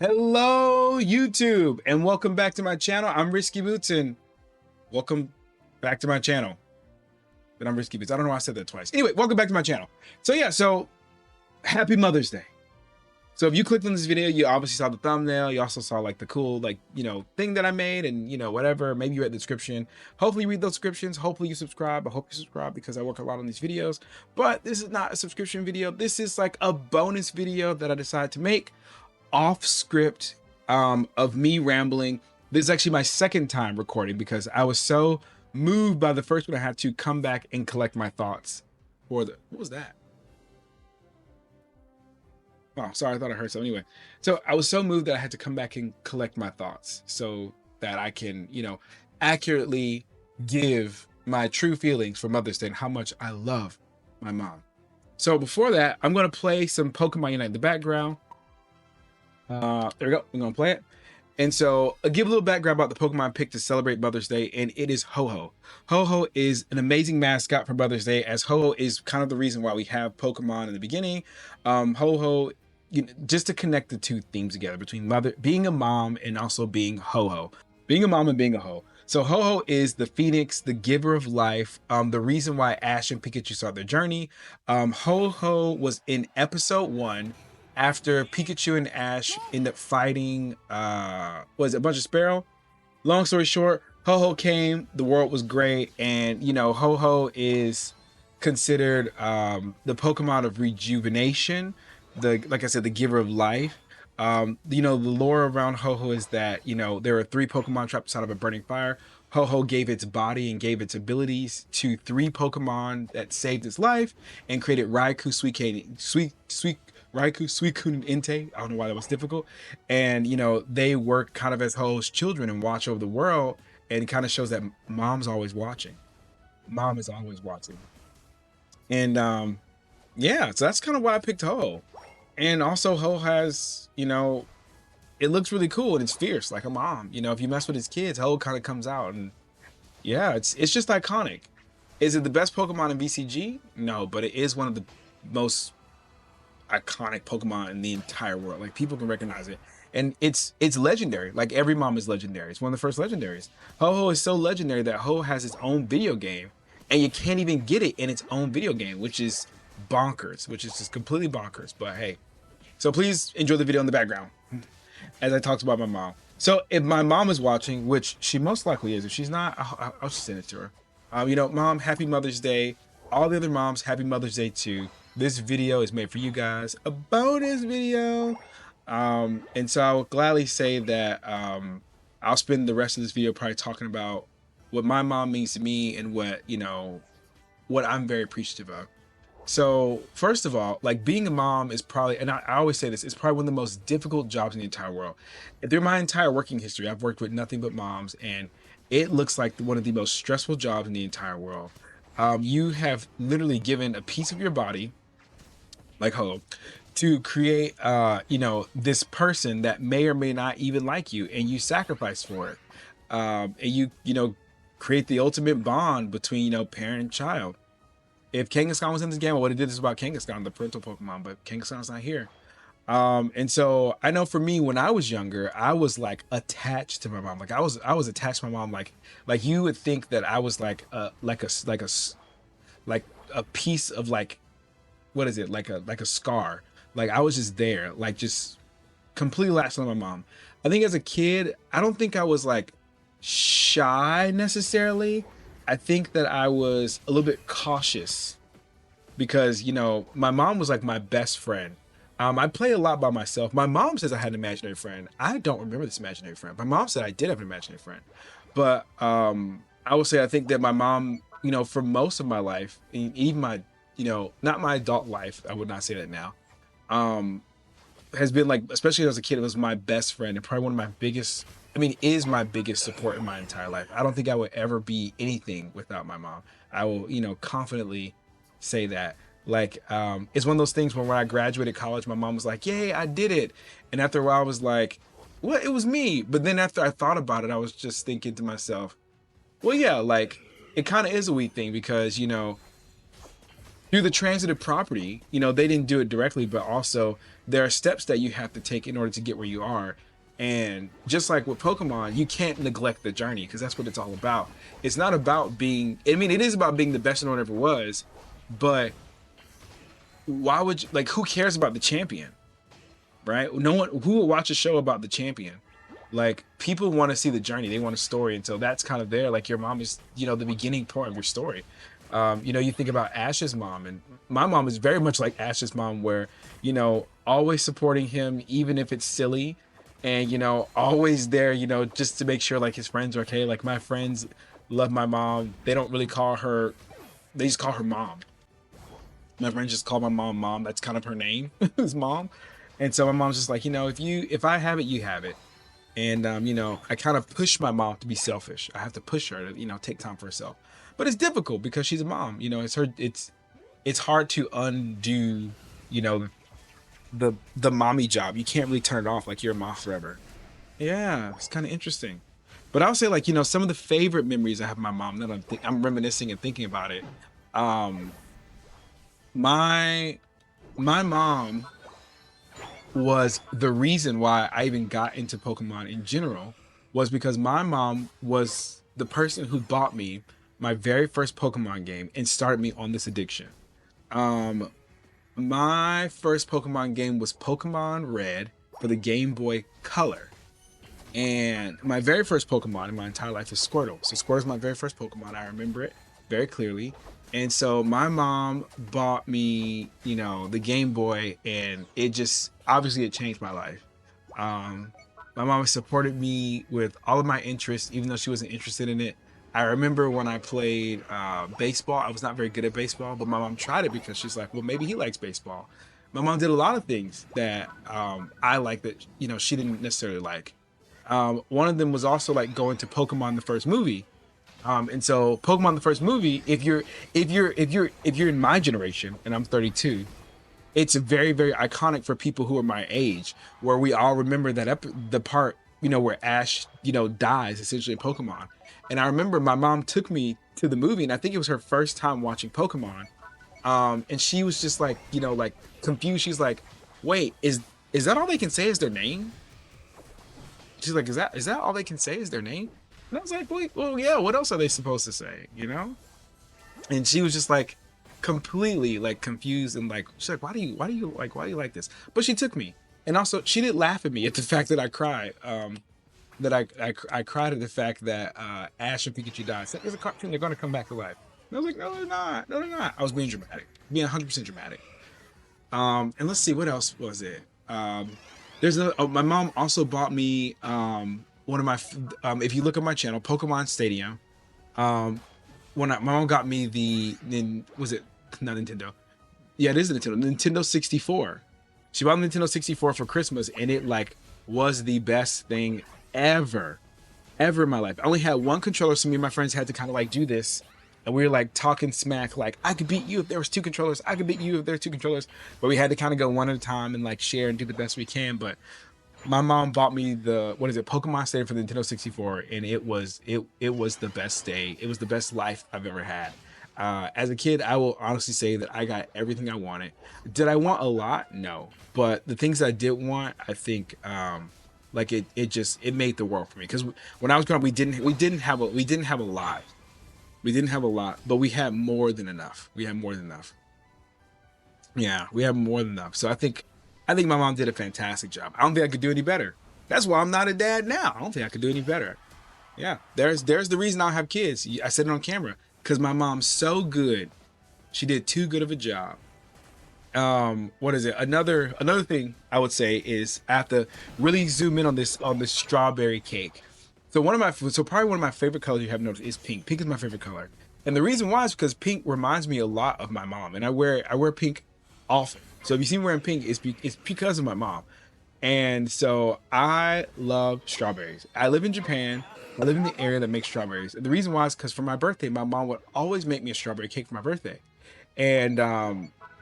Hello, YouTube, and welcome back to my channel. I'm Risky Boots, and welcome back to my channel. But I'm Risky Boots. I don't know why I said that twice. Anyway, welcome back to my channel. So happy Mother's Day. So if you clicked on this video, you obviously saw the thumbnail. You also saw like the cool, thing that I made and, whatever. Maybe you read the description. Hopefully you read those descriptions. Hopefully you subscribe. I hope you subscribe because I work a lot on these videos. But this is not a subscription video. This is like a bonus video that I decided to make off script of me rambling. This is actually my second time recording because I was so moved by the first one I had to come back and collect my thoughts for the what was that? Oh, sorry, I thought I heard something. Anyway, so I was so moved that I had to come back and collect my thoughts so that I can, accurately give my true feelings for Mother's Day and how much I love my mom. So before that, I'm going to play some Pokemon Unite in the background. There we go. I'm gonna play it. And so I'll give a little background about the Pokemon I picked to celebrate Mother's Day, and it is Ho-Ho. Ho-Ho is an amazing mascot for Mother's Day, as Ho-Ho is kind of the reason why we have Pokemon in the beginning. Ho-Ho, just to connect the two themes together between being a mom and also being Ho-Ho. Being a mom and being a Ho. So Ho-Ho is the phoenix, the giver of life, the reason why Ash and Pikachu start their journey. Ho-Ho was in episode 1. After Pikachu and Ash end up fighting, was it a bunch of Sparrow? Long story short, Ho-Ho came, the world was great, and Ho-Ho is considered the Pokemon of rejuvenation, like I said, the giver of life. The lore around Ho-Ho is that, there are 3 Pokemon trapped inside of a burning fire. Ho-Ho gave its body and gave its abilities to 3 Pokemon that saved its life and created Raikou, Suicune, and Entei. I don't know why that was difficult. And, they work kind of as Ho-Ho's children and watch over the world. And it kind of shows that mom's always watching. Mom is always watching. And, yeah, so that's kind of why I picked Ho-Ho. And also Ho has, it looks really cool and it's fierce like a mom. If you mess with his kids, Ho kind of comes out and yeah, it's just iconic. Is it the best Pokemon in VCG? No, but it is one of the most iconic Pokemon in the entire world. Like, people can recognize it, and it's legendary. Like, every mom is legendary. It's one of the first legendaries. Ho-Ho is so legendary that Ho has its own video game, and you can't even get it in its own video game, which is bonkers, which is just completely bonkers. But hey, so please enjoy the video in the background as I talked about my mom. So if my mom is watching, which she most likely is, if she's not, I'll just send it to her. Mom, happy Mother's Day. All the other moms, happy Mother's Day too. This video is made for you guys, a bonus video. And so I will gladly say that I'll spend the rest of this video probably talking about what my mom means to me and what I'm very appreciative of. So first of all, like, being a mom is probably, and I always say this, it's probably one of the most difficult jobs in the entire world. Through my entire working history, I've worked with nothing but moms, and it looks like one of the most stressful jobs in the entire world. You have literally given a piece of your body, like Ho, to create this person that may or may not even like you, and you sacrifice for it. And you create the ultimate bond between parent and child. If Kangaskhan was in this game, I would have did this about Kangaskhan, the parental Pokemon, but Kangaskhan's not here. And so I know for me, when I was younger, I was like attached to my mom. Like, I was attached to my mom. Like you would think that I was like a piece of, like, what is it? Like a scar. Like, I was just there, like, just completely latched on my mom. I think as a kid, I don't think I was like shy necessarily. I think that I was a little bit cautious because, my mom was like my best friend. I play a lot by myself. My mom says I had an imaginary friend. I don't remember this imaginary friend. My mom said I did have an imaginary friend. But I will say I think that my mom, for most of my life, even my, not my adult life, I would not say that now, has been, like, especially as a kid, it was my best friend and probably one of my biggest, is my biggest support in my entire life. I don't think I would ever be anything without my mom. I will, confidently say that. Like, it's one of those things where when I graduated college, my mom was like, yay, I did it. And after a while, I was like, what? It was me. But then after I thought about it, I was just thinking to myself, well, yeah, like, it kind of is a weak thing because, through the transitive property, they didn't do it directly, but also there are steps that you have to take in order to get where you are. And just like with Pokemon, you can't neglect the journey because that's what it's all about. It's not about being, I mean, it is about being the best no one ever was, but why would you, like, who cares about the champion, right? No one, who will watch a show about the champion? Like, people want to see the journey, they want a story. And so that's kind of there. Like, your mom is, the beginning part of your story. You think about Ash's mom, and my mom is very much like Ash's mom, where, always supporting him, even if it's silly, and, always there, just to make sure like his friends are okay. Like, my friends love my mom. They don't really call her, they just call her mom. My friends just call my mom mom. That's kind of her name, is mom. And so my mom's just like, if I have it, you have it. And, I kind of push my mom to be selfish. I have to push her to, take time for herself. But it's difficult because she's a mom. It's hard to undo, the mommy job. You can't really turn it off like you're a mom forever. Yeah, it's kind of interesting. But I'll say, like, some of the favorite memories I have of my mom that I'm reminiscing and thinking about it. Um, my my mom was the reason why I even got into Pokemon in general, was because my mom was the person who bought me my very first Pokemon game and started me on this addiction. Um, my first Pokemon game was Pokemon Red for the Game Boy Color. And my very first Pokemon in my entire life is Squirtle. So Squirtle's my very first Pokemon. I remember it very clearly. And so my mom bought me, the Game Boy, and it just, obviously it changed my life. My mom supported me with all of my interests, even though she wasn't interested in it. I remember when I played baseball, I was not very good at baseball, but my mom tried it because she's like, well, maybe he likes baseball. My mom did a lot of things that I like that, she didn't necessarily like. One of them was also like going to Pokemon the first movie. And so Pokemon the first movie, if you're in my generation, and I'm 32, it's very, very iconic for people who are my age, where we all remember that the part, where Ash, dies essentially in Pokemon. And I remember my mom took me to the movie, and I think it was her first time watching Pokemon. And she was just like, like confused. She's like, wait, is that all they can say is their name? She's like, is that all they can say is their name? And I was like, wait, well, yeah, what else are they supposed to say, And she was just like completely like confused, and like, she's like, why do you like this? But she took me. And also she didn't laugh at me at the fact that I cried. That I cried at the fact that Ash and Pikachu died. So it's a cartoon, they're gonna come back to life. And I was like, no, they're not. No, they're not. I was being dramatic. Being 100% dramatic. And let's see, what else was it? My mom also bought me one of my if you look at my channel, Pokemon Stadium. My mom got me was it not Nintendo? Yeah, it is a Nintendo 64. She bought the Nintendo 64 for Christmas, and it like was the best thing ever in my life. I only had one controller, so me and my friends had to kind of like do this, and we were like talking smack, like, I could beat you if there was two controllers, I could beat you if there were two controllers, but we had to kind of go one at a time and like share and do the best we can. But my mom bought me Pokemon Stadium for the Nintendo 64, and it was the best day. It was the best life I've ever had. As a kid, I will honestly say that I got everything I wanted. Did I want a lot? No. But the things I did want, I think, like it made the world for me. Because when I was growing up, we didn't have a lot. We didn't have a lot, but we had more than enough. Yeah, we had more than enough. So I think my mom did a fantastic job. I don't think I could do any better. That's why I'm not a dad now. I don't think I could do any better. Yeah, there's the reason I don't have kids. I said it on camera, because my mom's so good. She did too good of a job. What is it? Another thing I would say is I have to really zoom in on this strawberry cake. So probably one of my favorite colors you have noticed is pink. Pink is my favorite color, and the reason why is because pink reminds me a lot of my mom, and I wear pink often. So if you see me wearing pink, it's because of my mom. And so I love strawberries. I live in Japan. I live in the area that makes strawberries. The reason why is because for my birthday, my mom would always make me a strawberry cake for my birthday. And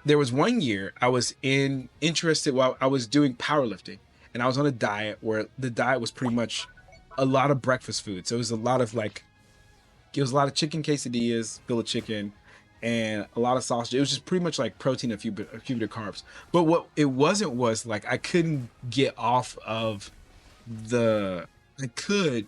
there was one year I was interested while I was doing powerlifting, and I was on a diet where the diet was pretty much a lot of breakfast food. So it was a lot of chicken quesadillas, fillet chicken, and a lot of sausage. It was just pretty much like protein, a few bit of carbs. But what it wasn't was like I couldn't get off of the. I could,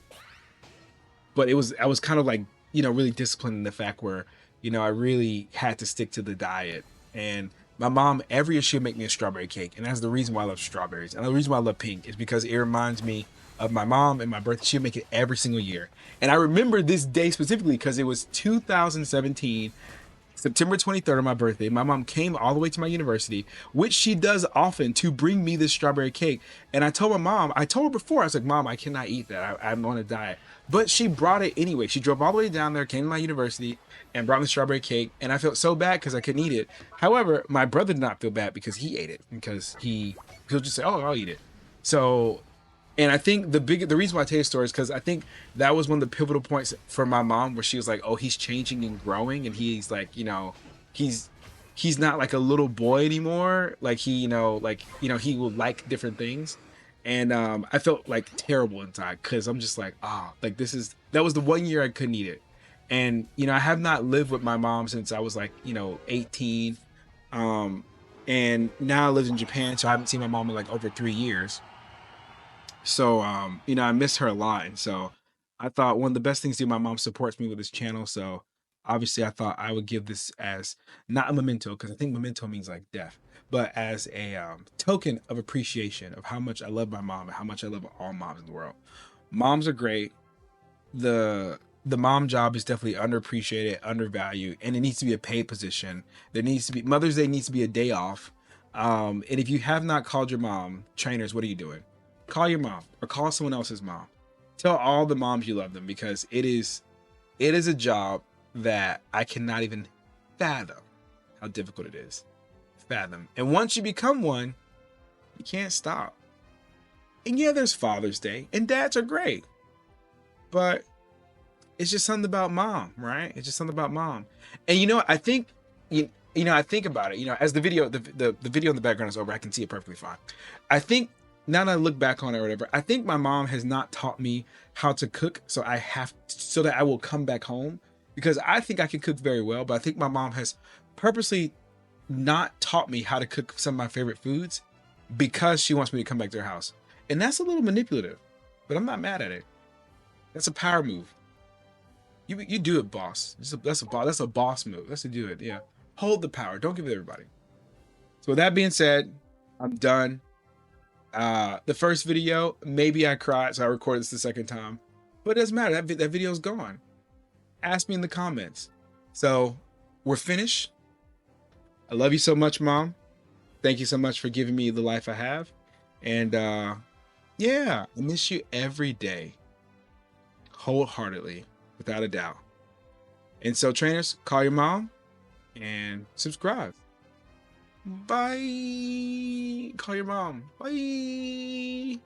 but I was kind of like, really disciplined in the fact where, I really had to stick to the diet. And my mom, every year she'll make me a strawberry cake, and that's the reason why I love strawberries. And the reason why I love pink is because it reminds me of my mom and my birthday. She'll make it every single year, and I remember this day specifically because it was 2017. September 23rd on my birthday, my mom came all the way to my university, which she does often, to bring me this strawberry cake. And I told my mom, I told her before, I was like, Mom, I cannot eat that. I'm on a diet. But she brought it anyway. She drove all the way down there, came to my university, and brought me the strawberry cake. And I felt so bad because I couldn't eat it. However, my brother did not feel bad because he ate it, because he'll just say, oh, I'll eat it. So, and I think the reason why I tell you the story is because I think that was one of the pivotal points for my mom, where she was like, oh, he's changing and growing, and he's like, he's not like a little boy anymore. Like he will like different things. And I felt like terrible inside because I'm just like, like that was the one year I couldn't eat it. And I have not lived with my mom since I was like 18. And now I live in Japan, so I haven't seen my mom in like over 3 years. So, I miss her a lot. And so I thought one of the best things to do, my mom supports me with this channel. So obviously I thought I would give this as not a memento, because I think memento means like death, but as a token of appreciation of how much I love my mom and how much I love all moms in the world. Moms are great. The mom job is definitely underappreciated, undervalued, and it needs to be a paid position. There needs to be Mother's Day needs to be a day off. And if you have not called your mom, trainers, what are you doing? Call your mom or call someone else's mom. Tell all the moms you love them, because it is a job that I cannot even fathom how difficult it is. Fathom. And once you become one, you can't stop. And yeah, there's Father's Day, and dads are great, but it's just something about mom, right? It's just something about mom. And I think I think about it. As the video in the background is over, I can see it perfectly fine. I think now that I look back on it or whatever, I think my mom has not taught me how to cook, so that I will come back home, because I think I can cook very well, but I think my mom has purposely not taught me how to cook some of my favorite foods because she wants me to come back to her house. And that's a little manipulative, but I'm not mad at it. That's a power move. You do it, boss. That's a boss move. That's to do it. Yeah. Hold the power. Don't give it to everybody. So with that being said, I'm done. The first video, maybe I cried, so I recorded this the second time, but it doesn't matter. That video's gone. Ask me in the comments. So we're finished. I love you so much, Mom. Thank you so much for giving me the life I have. And yeah, I miss you every day, wholeheartedly, without a doubt. And so, trainers, call your mom and subscribe. Bye. Call your mom. Bye.